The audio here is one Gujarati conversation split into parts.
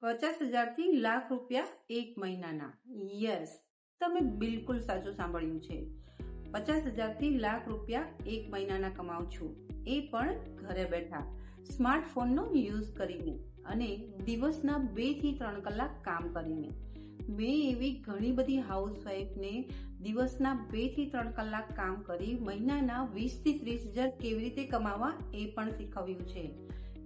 50,000 થી લાખ રૂપિયા એક મહિનાના. યસ, તમે બિલકુલ સાચું સાંભળ્યું છે. 50,000 થી લાખ રૂપિયા એક મહિનાના કમાઉં છું, એ પણ ઘરે બેઠા સ્માર્ટફોનનો યુઝ કરીને અને દિવસના 2 થી 3 કલાક કામ કરીને. મેં એવી ઘણી બધી હાઉસવાઈફને દિવસના 2 થી 3 કલાક કામ કરી મહિનાના 20 થી 30,000 કેવી રીતે કમાવા એ પણ શીખવ્યું છે.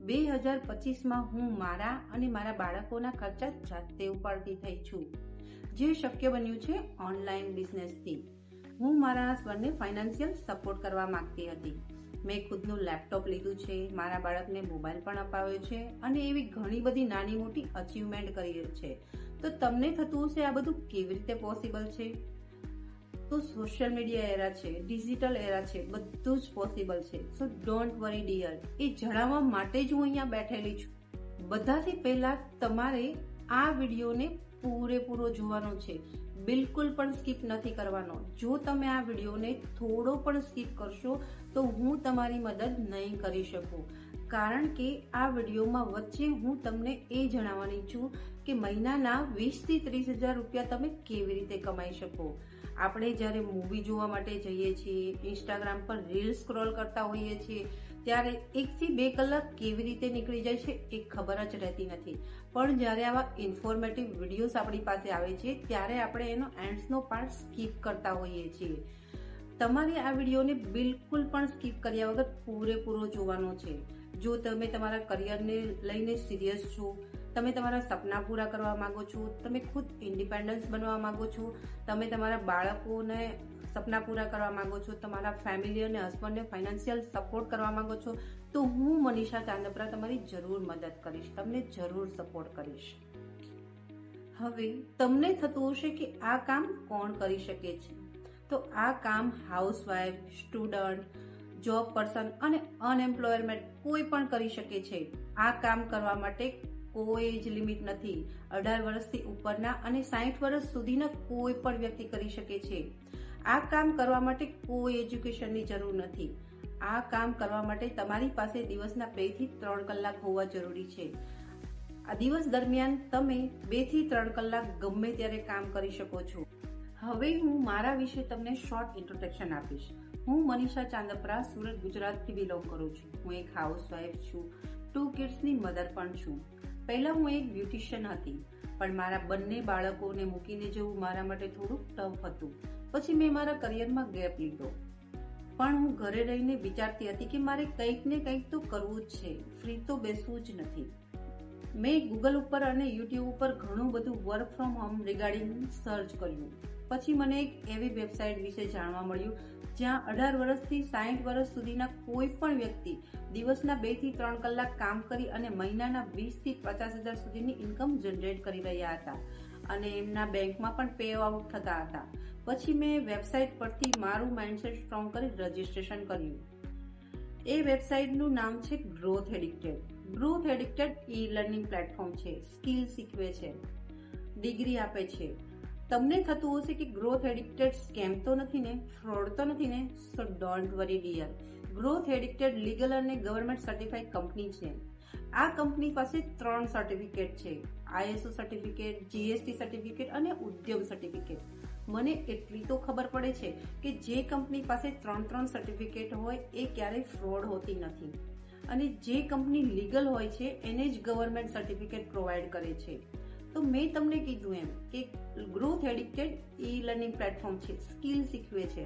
2025માં હું મારા અને મારા બાળકોના ખર્ચા જાતે ઉપાડતી થઈ છું, જે શક્ય બન્યું છે ઓનલાઈન બિઝનેસથી. હું મારા હસબન્ડને ફાઇનાન્શિયલ સપોર્ટ કરવા માંગતી હતી. મેં ખુદનું લેપટોપ લીધું છે, મારા બાળકને મોબાઈલ પણ અપાવ્યો છે અને એવી ઘણી બધી નાની મોટી અચીવમેન્ટ કરી છે. તો તમને થતું હશે આ બધું કેવી રીતે પોસિબલ છે? તો સોશિયલ મીડિયા એરા છે, ડિજિટલ એરા છે, બધું જ પોસિબલ છે. સો ડોન્ટ વરી ડિયર, એ જણાવવા માટે જ હું અહીંયા બેઠેલી છું. બધાથી પહેલા તમારે આ વિડીયોને પૂરેપૂરો જોવાનો છે, બિલકુલ પણ સ્કીપ નથી કરવાનો. જો તમે આ વિડીયોને થોડો પણ સ્કીપ કરશો તો હું તમારી મદદ નહીં કરી શકું, કારણ કે આ વિડીયોમાં વચ્ચે હું તમને એ જણાવવાની છું કે મહિનાના 20 થી 30,000 રૂપિયા તમે કેવી રીતે કમાઈ શકો. આપણે જ્યારે મૂવી જોવા માટે જઈએ છીએ, ઇન્સ્ટાગ્રામ પર રીલ સ્ક્રોલ કરતા હોઈએ છીએ, ત્યારે 1 થી 2 કલાક કેવી રીતે નીકળી જાય છે એ ખબર જ રહેતી નથી. પણ જ્યારે આવા ઇન્ફોર્મેટિવ વિડીયોઝ આપણી પાસે આવે છે ત્યારે આપણે એનો એન્ડ્સનો પાર્ટ સ્કીપ કરતા હોઈએ છીએ. તમારે આ વિડીયોને બિલકુલ પણ સ્કીપ કર્યા વગર પૂરેપૂરો જોવાનો છે. જો તમે તમારા કરિયરને લઈને સિરિયસ છો, તમે તમારા સપના પૂરા કરવા માંગો છો, તમે ખુદ ઇન્ડિપેન્ડન્સ બનવા માંગો છો, તમે તમારા બાળકોને સપના પૂરા કરવા માંગો છો, તમારા ફેમિલી અને હસબન્ડને ફાઇનાન્શિયલ સપોર્ટ કરવા માંગો છો, તો હું મનીષા ચાંદપરા તમારી જરૂર મદદ કરીશ, તમને જરૂર સપોર્ટ કરીશ. હવે તમને થતું હશે કે આ કામ કોણ કરી શકે છે? તો આ કામ હાઉસવાઈફ, સ્ટુડન્ટ, જોબ પર્સન અને અનએમ્પ્લોયમેન્ટ કોઈ પણ કરી શકે છે. આ કામ કરવા માટે કોઈ એજ લિમિટ નથી. 18 વર્ષથી ઉપરના અને 60 વર્ષ સુધીના કોઈ પણ વ્યક્તિ કરી શકે છે. આ કામ કરવા માટે કોઈ એજ્યુકેશનની જરૂર નથી. આ કામ કરવા માટે તમારી પાસે દિવસના 2 થી 3 કલાક હોવા જરૂરી છે. આ દિવસ દરમિયાન તમે 2 થી 3 કલાક ગમે ત્યારે કામ કરી શકો છો. હવે હું મારા વિશે તમને શોર્ટ ઇન્ટ્રોડક્શન આપીશ. હું મનીષા ચાંદપરા સુરત, ગુજરાતથી બિલોંગ કરું છું. હું એક હાઉસવાઈફ છું, 2 કિડ્સની મધર પણ છું. પહેલા હું એક બ્યુટિશિયન હતી, પણ મારા બંને બાળકોને મૂકીને જવું મારા માટે થોડું ટફ હતું. પછી મેં મારા કરિયરમાં ગેપ લીધો, પણ હું ઘરે રહીને વિચારતી હતી કે મારે કંઈક ને કંઈક તો કરવું જ છે, ફ્રી તો બેસવું જ નથી. મેં ગૂગલ ઉપર અને યુટ્યુબ ઉપર ઘણું બધું work from home regarding search કર્યું. પછી મને એક એવી વેબસાઇટ વિશે જાણવા મળ્યું જ્યાં 18 વર્ષથી 60 વર્ષ સુધીના કોઈ પણ વ્યક્તિ દિવસના 2 થી 3 કલાક કામ કરી અને મહિનાના 20 થી 50,000 સુધીની ઇન્કમ જનરેટ કરી રહ્યા હતા અને એમના બેંકમાં પણ પે આઉટ થતા હતા. પછી મેં વેબસાઇટ પરથી મારું માઇન્ડસેટ સ્ટ્રોંગ કરી રજીસ્ટ્રેશન કર્યું. એ વેબસાઇટનું નામ છે growth addicted. Growth addicted e learning platform છે. સ્કિલ શીખવે છે, ડિગ્રી આપે છે. તમને થતું હશે કે ગ્રોથ એડિક્ટેડ સ્કેમ તો નથી ને, ફ્રોડ તો નથી ને? So don't worry dear. Growth addicted legal અને ગવર્મેન્ટ સર્ટિફાઈડ કંપની છે. આ કંપની પાસે 3 સર્ટિફિકેટ છે: ISO સર્ટિફિકેટ, GST સર્ટિફિકેટ અને ઉદ્યમ સર્ટિફિકેટ. મને એટલી તો ખબર પડે છે કે જે કંપની પાસે 3 સર્ટિફિકેટ હોય એ ક્યારેય ફ્રોડ હોતી નથી, અને જે કંપની લીગલ હોય છે એને જ ગવર્મેન્ટ સર્ટિફિકેટ પ્રોવાઈડ કરે છે. તો મેં તમને કીધું એમ કે growth addicted e learning platform છે, સ્કિલ શીખવે છે.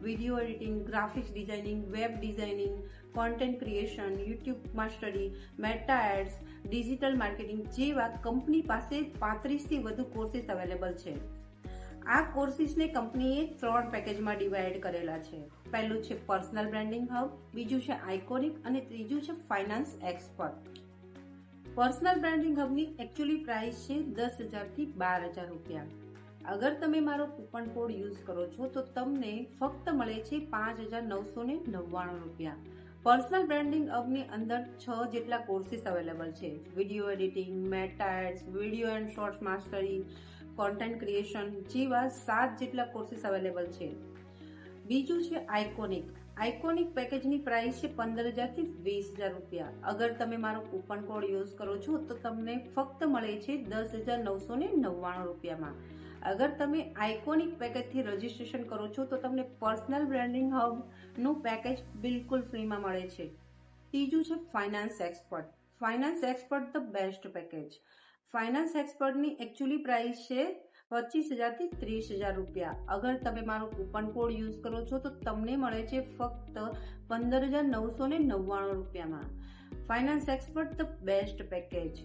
Video editing, graphics designing, web designing, content creation, YouTube mastery, Meta ads, digital marketing જેવા કંપની પાસે 35 થી વધુ કોર્સીસ અવેલેબલ છે. આ કોર્સીસને કંપનીએ 3 પેકેજમાં ડિવાઈડ કરેલા છે. પહેલું છે પર્સનલ બ્રાન્ડિંગ હબ, બીજું છે આઇકોનિક અને ત્રીજું છે ફાઇનાન્સ એક્સપર્ટ. પર્સનલ બ્રાન્ડિંગ હબની એકચ્યુઅલી પ્રાઇસ છે 10,000 થી 12,000 રૂપિયા. અગર તમે મારો કૂપન કોડ યુઝ કરો છો તો તમને ફક્ત મળે છે 5,999 રૂપિયા. પર્સનલ બ્રાન્ડિંગ હબની અંદર 6 જેટલા કોર્સીસ અવેલેબલ છે: video editing, Meta ads, video and shorts mastery, content creation જેવા 7 જેટલા કોર્સીસ અવેલેબલ છે. બીજું છે આઇકોનિક. આઇકોનિક પેકેજની પ્રાઇસ છે 15,000 થી 20,000 રૂપિયા. અગર તમે મારો કૂપન કોડ યુઝ કરો છો તો તમને ફક્ત મળે છે 10,999 રૂપિયામાં. અગર તમે આઇકોનિક પેકેજથી રજીસ્ટ્રેશન કરો છો તો તમને પર્સનલ બ્રાન્ડિંગ હબનું પેકેજ બિલકુલ ફ્રીમાં મળે છે. ત્રીજું છે finance expert. Finance expert the best package. Finance એક્સપર્ટની એકચ્યુઅલી પ્રાઇસ છે 25,000 થી 30,000 રૂપિયા. અગર તમે મારો કૂપન કોડ યુઝ કરો છો તો તમને મળે છે ફક્ત 15,999 રૂપિયામાં. Finance expert the best package.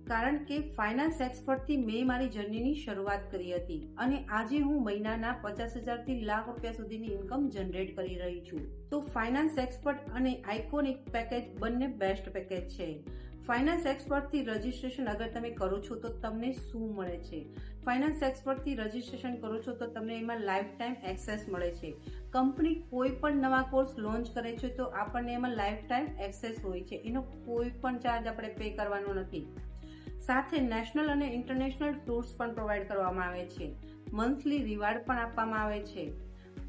કારણ કે ફાઇનાન્સ એક્સપર્ટથી મેં મારી જર્નીની શરૂઆત કરી હતી અને આજે હું મહિનાના 50,000 થી લાખ રૂપિયા સુધીની ઇન્કમ જનરેટ કરી રહી છું. તો ફાઇનાન્સ એક્સપર્ટ અને આઇકોનિક પેકેજ બંને બેસ્ટ પેકેજ છે. ફાઇનાન્સ એક્સપર્ટથી રજીસ્ટ્રેશન અગર તમે કરો છો તો તમને શું મળે છે? ફાઇનાન્સ એક્સપર્ટથી રજીસ્ટ્રેશન કરો છો તો તમને એમાં લાઈફ ટાઈમ એક્સેસ મળે છે. કંપની કોઈ પણ નવા કોર્સ લોન્ચ કરે છે તો આપણને એમાં લાઈફ ટાઈમ એક્સેસ હોય છે. એનો કોઈ પણ ચાર્જ આપણે પે કરવાનો નથી. સાથે નેશનલ અને ઇન્ટરનેશનલ ટૂર્સ પણ પ્રોવાઈડ કરવામાં આવે છે. મંથલી રિવાર્ડ પણ આપવામાં આવે છે.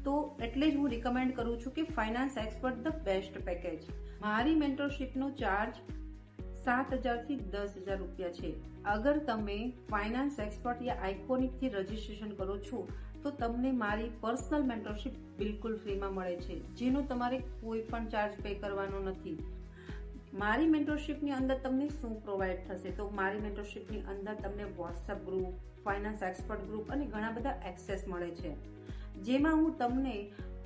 તો એટલે જ હું રિકમેન્ડ કરું છું કે finance expert the best package. મારી મેન્ટરશીપનો ચાર્જ 7,000 થી 10,000 રૂપિયા છે. અગર તમે ફાઇનાન્સ એક્સપર્ટ યા આઇકોનિકથી રજીસ્ટ્રેશન કરો છો તો તમને મારી પર્સનલ મેન્ટરશીપ બિલકુલ ફ્રીમાં મળે છે, જેનો તમારે કોઈ પણ ચાર્જ પે કરવાનો નથી. મારી મેન્ટરશીપની અંદર તમને શું પ્રોવાઈડ થશે? તો મારી મેન્ટરશીપની અંદર તમને WhatsApp group, finance expert group અને ઘણા બધા એક્સેસ મળે છે, જેમાં હું તમને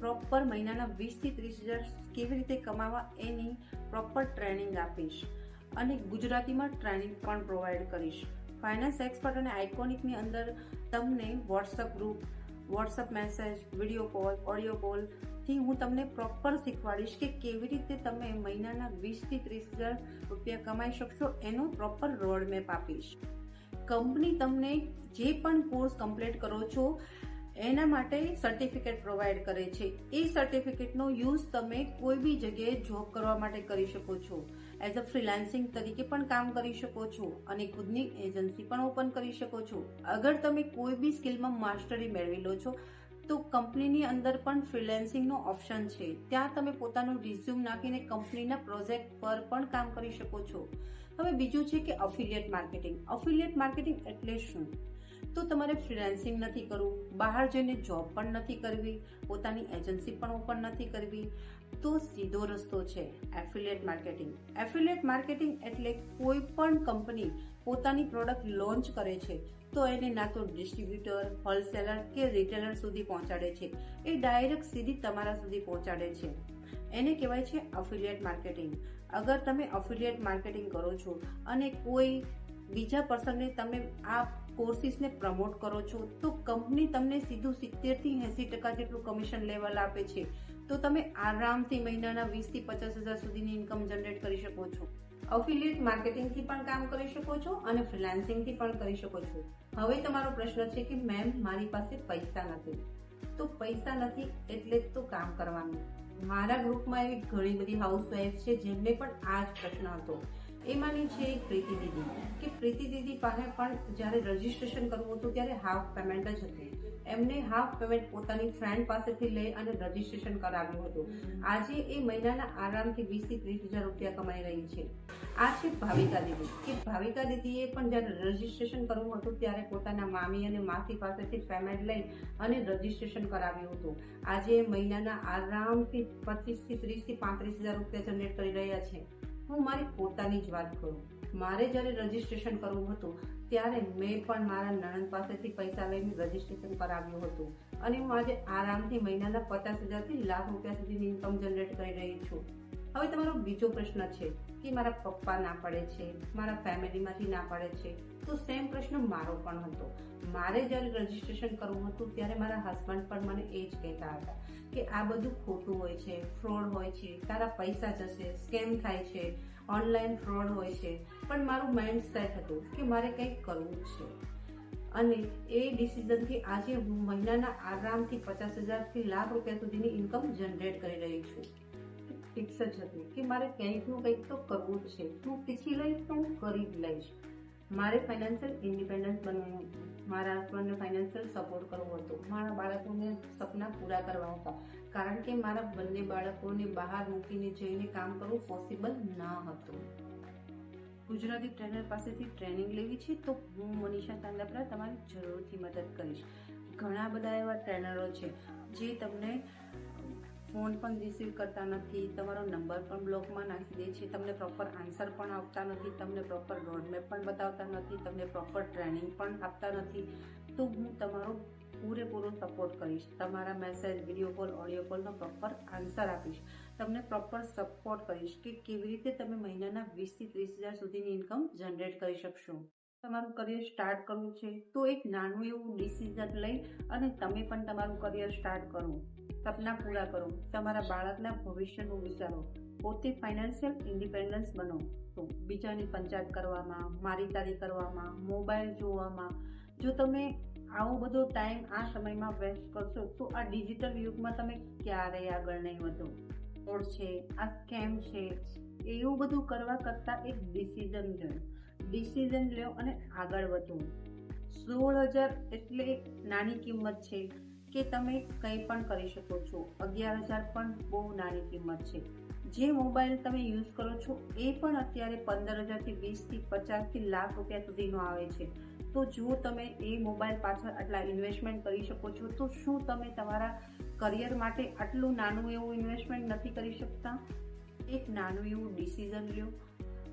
પ્રોપર મહિનાના 20,000 થી 30,000 કેવી રીતે કમાવા એની પ્રોપર ટ્રેનિંગ આપીશ અને ગુજરાતીમાં ટ્રેનિંગ પણ પ્રોવાઈડ કરીશ. ફાઇનાન્સ એક્સપર્ટ અને આઇકોનિકની અંદર તમને WhatsApp group, WhatsApp message, video call, audio કોલથી હું તમને પ્રોપર શીખવાડીશ કે કેવી રીતે તમે મહિનાના 20,000 થી 30,000 રૂપિયા કમાઈ શકશો. એનો પ્રોપર રોડ મેપ આપીશ. કંપની તમને જે પણ કોર્સ કમ્પ્લીટ કરો છો એના માટે સર્ટિફિકેટ પ્રોવાઈડ કરે છે. એ સર્ટિફિકેટનો યુઝ તમે કોઈ બી જગ્યાએ જોબ કરવા માટે કરી શકો છો. એઝ અ ફ્રીલાન્સિંગ તરીકે પણ કામ કરી શકો છો અને ખુદની એજન્સી પણ ઓપન કરી શકો છો. અગર તમે કોઈ બી સ્કિલમાં માસ્ટરી મેળવી લો છો તો કંપનીની અંદર પણ ફ્રીલાન્સિંગનો ઓપ્શન છે. ત્યાં તમે પોતાનું રિઝ્યુમ નાખીને કંપનીના પ્રોજેક્ટ પર પણ કામ કરી શકો છો. હવે બીજું છે કે અફિલિયેટ માર્કેટિંગ. અફિલિયેટ માર્કેટિંગ એટલે શું? તો તમારે ફ્રીલાન્સિંગ નથી કરવું, બહાર જઈને જોબ પણ નથી કરવી, પોતાની એજન્સી પણ ઓપન નથી કરવી, તો સીધો રસ્તો છે એફિલિયેટ માર્કેટિંગ. એફિલિયેટ માર્કેટિંગ એટલે કોઈ પણ કંપની પોતાની પ્રોડક્ટ લોન્ચ કરે છે તો એને ના તો ડિસ્ટ્રીબ્યુટર, હોલસેલર કે રિટેલર સુધી પહોંચાડે છે, એ ડાયરેક્ટ સીધી તમારા સુધી પહોંચાડે છે. એને કહેવાય છે અફિલિયેટ માર્કેટિંગ. અગર તમે અફિલિયેટ માર્કેટિંગ કરો છો અને કોઈ બીજા પર્સનને તમે આ કોર્સિસને પ્રમોટ કરો છો તો કંપની તમને સીધું 70 થી 80% જેટલું કમિશન લેવલ આપે છે. તો તમે આરામથી મહિનાના 20,000 થી 50,000 સુધીની ઇન્કમ જનરેટ કરી શકો છો. અફિલિયેટ માર્કેટિંગથી પણ કામ કરી શકો છો અને ફ્રીલાન્સિંગથી પણ કરી શકો છો. હવે તમારો પ્રશ્ન છે કે મેમ મારી પાસે પૈસા નથી. તો પૈસા નથી એટલે જ તો કામ કરવાનું. મારા ગ્રુપમાં એવી ઘણી બધી હાઉસવાઈફ છે જેમને પણ આ જ પ્રશ્ન હતો. એમાંની છે એક પ્રીતિ દીદી, કે પ્રીતિ દીદી પાસે પણ જ્યારે રજીસ્ટ્રેશન કરવું હતું ત્યારે હાફ પેમેન્ટ જ હતું. એમને હાફ પેમેન્ટ પોતાની ફ્રેન્ડ પાસેથી લઈ અને રજીસ્ટ્રેશન કરાવ્યું હતું. આજે એ મહિનાના આરામથી 20,000 થી 30,000 રૂપિયા કમાઈ રહી છે. આ છે ભાવિકા દીદી, કે ભાવિકા દીદીએ પણ જ્યારે રજીસ્ટ્રેશન કરવું હતું ત્યારે પોતાના મામી અને માસી પાસેથી પેમેન્ટ લઈ અને રજીસ્ટ્રેશન કરાવ્યું હતું. આજે મહિનાના આરામથી 25,000 થી 30,000 થી 35,000 રૂપિયા જનરેટ કરી રહ્યા છે. હું મારી પોતાની જ વાત કરું. મારે જ્યારે રજીસ્ટ્રેશન કરવું હતું ત્યારે મેં પણ મારા નણંદ પાસેથી પૈસા લઈને રજીસ્ટ્રેશન કરાવ્યું હતું અને હું આજે આરામથી મહિનાના 50,000 થી લાખ રૂપિયા સુધીની ઇન્કમ જનરેટ કરી રહી છું. હવે તમારો બીજો પ્રશ્ન છે કે મારા પપ્પા ના પડે છે, મારા ફેમિલીમાંથી ના પડે છે. તો સેમ પ્રશ્ન મારો પણ હતો. મારે જ્યારે રજીસ્ટ્રેશન કરવું હતું ત્યારે મારા હસબન્ડ પણ મને એ જ કહેતા હતા કે આ બધું ખોટું હોય છે, ફ્રોડ હોય છે, તારા પૈસા જશે, સ્કેમ થાય છે, ઓનલાઈન ફ્રોડ હોય છે. પણ મારું માઇન્ડ સેટ હતું કે મારે કંઈક કરવું છે અને એ ડિસિઝનથી આજે હું મહિનાના આરામથી 50,000 થી લાખ રૂપિયા સુધીની ઇન્કમ જનરેટ કરી રહી છું. ફિક્સ જ હતી કે મારે કંઈકનું કંઈક તો કરવું જ છે. હું શીખી લઈશ તો હું કરી જ લઈશ. મારે ફાઇનાન્શિયલ ઇન્ડિપેન્ડન્સ બનવાનું હતું. મારા હસબન્ડને ફાઇનાન્શિયલ સપોર્ટ કરવો હતો. મારા બાળકોને સપના પૂરા કરવા હતા, કારણ કે મારા બંને બાળકોને બહાર મૂકીને જઈને કામ કરવું પોસિબલ ન હતું. ગુજરાતી ટ્રેનર પાસેથી ટ્રેનિંગ લેવી છે તો હું મનીષા ચાંદાપરા તમારી જરૂરથી મદદ કરીશ. ઘણા બધા એવા ટ્રેનરો છે જે તમને ફોન પણ રિસીવ કરતા નથી, તમારો નંબર પણ બ્લોકમાં નાખી દે છે, તમને પ્રોપર આન્સર પણ આપતા નથી, તમને પ્રોપર રોડમેપ પણ બતાવતા નથી, તમને પ્રોપર ટ્રેનિંગ પણ આપતા નથી. તો હું તમારો પૂરેપૂરો સપોર્ટ કરીશ. તમારા મેસેજ, વિડીયો કોલ, ઓડિયો કોલનો પ્રોપર આન્સર આપીશ. તમને પ્રોપર સપોર્ટ કરીશ કે કેવી રીતે તમે મહિનાના 20 થી 30,000 સુધીની ઇન્કમ જનરેટ કરી શકશો. તમારું કરિયર સ્ટાર્ટ કરવું છે તો એક નાનું એવું ડિસિઝન લઈ અને તમે પણ તમારું કરિયર સ્ટાર્ટ કરો. સપના પૂરા કરો, તમારા બાળકના ભવિષ્યનું વિચારો, પોતે ફાઇનાન્શિયલ ઇન્ડિપેન્ડન્સ બનો. તો બીજાની પંચાયત કરવામાં, મારીતારી કરવામાં, મોબાઈલ જોવામાં, જો તમે આવો બધો ટાઈમ આ સમયમાં વેસ્ટ કરશો તો આ ડિજિટલ યુગમાં તમે ક્યારેય આગળ નહીં વધો. ફ્રોડ છે, આ સ્કેમ છે, એવું બધું કરવા કરતાં એક ડિસિઝન લો અને આગળ વધો. 16,000 એટલે નાની કિંમત છે કે તમે કંઈ પણ કરી શકો છો. 11,000 પણ બહુ નાની કિંમત છે. જે મોબાઈલ તમે યુઝ કરો છો એ પણ અત્યારે 15,000 થી 20 થી 50 થી લાખ રૂપિયા સુધીનો આવે છે. તો જો તમે એ મોબાઈલ પાછળ આટલા ઇન્વેસ્ટમેન્ટ કરી શકો છો તો શું તમે તમારા કરિયર માટે આટલું નાનું એવું ઇન્વેસ્ટમેન્ટ નથી કરી શકતા? એક નાનું એવું ડિસિઝન લો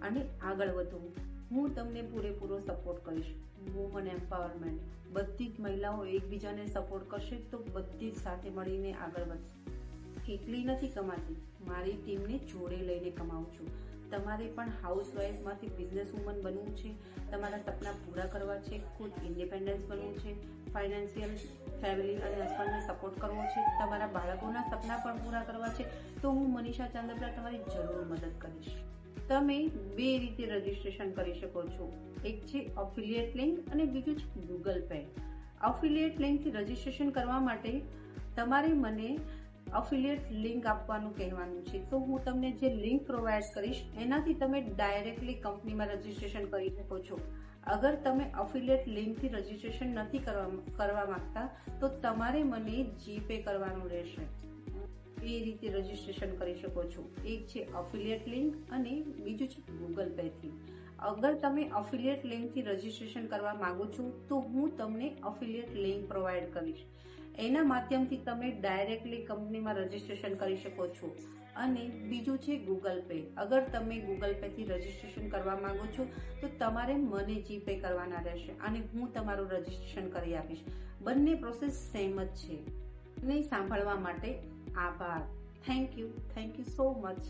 અને આગળ વધો. હું તમને પૂરેપૂરો સપોર્ટ કરીશ. વુમન એમ્પાવરમેન્ટ, બધી જ મહિલાઓ એકબીજાને સપોર્ટ કરશે તો બધી જ સાથે મળીને આગળ વધશે. એકલી નથી કમાતી, મારી ટીમને જોડે લઈને કમાઉં છું. તમારે પણ હાઉસવાઇફમાંથી બિઝનેસવુમન બનવું છે, તમારા સપના પૂરા કરવા છે, ખુદ ઇન્ડિપેન્ડન્સ બનવું છે, ફાઇનાન્શિયલ ફેમિલી અને હસબન્ડને સપોર્ટ કરવો છે, તમારા બાળકોના સપના પણ પૂરા કરવા છે, તો હું મનીષા ચાંદાપરા તમારી જરૂર મદદ કરીશ. તમે 2 રીતે રજીસ્ટ્રેશન કરી શકો છો. એક છે એફિલિએટ લિંક અને બીજું છે ગૂગલ પે. એફિલિએટ લિંકથી રજીસ્ટ્રેશન કરવા માટે તમારે મને એફિલિએટ લિંક આપવાનું કહેવાનું છે. તો હું તમને જે લિંક પ્રોવાઈડ કરીશ એનાથી તમે ડાયરેક્ટલી કંપનીમાં રજીસ્ટ્રેશન કરી શકો છો. અગર તમે એફિલિએટ લિંકથી રજીસ્ટ્રેશન નથી કરવા માંગતા તો તમારે મને જીપે કરવાનું રહેશે. એ રીતે રજીસ્ટ્રેશન કરી શકો છો. એક છે એફિલિએટ લિંક અને બીજું છે ગૂગલ પેથી. અગર તમે એફિલિએટ લિંકથી રજીસ્ટ્રેશન કરવા માંગો છો તો હું તમને એફિલિએટ લિંક પ્રોવાઈડ કરીશ. એના માધ્યમથી તમે ડાયરેક્ટલી કંપનીમાં રજીસ્ટ્રેશન કરી શકો છો. અને બીજું છે ગૂગલ પે. અગર તમે ગૂગલ પેથી રજીસ્ટ્રેશન કરવા માંગો છો તો તમારે મને જીપે કરવાના રહેશે અને હું તમારું રજીસ્ટ્રેશન કરી આપીશ. બંને પ્રોસેસ સેમ જ છે. ને સાંભળવા માટે આભાર. Thank you so much.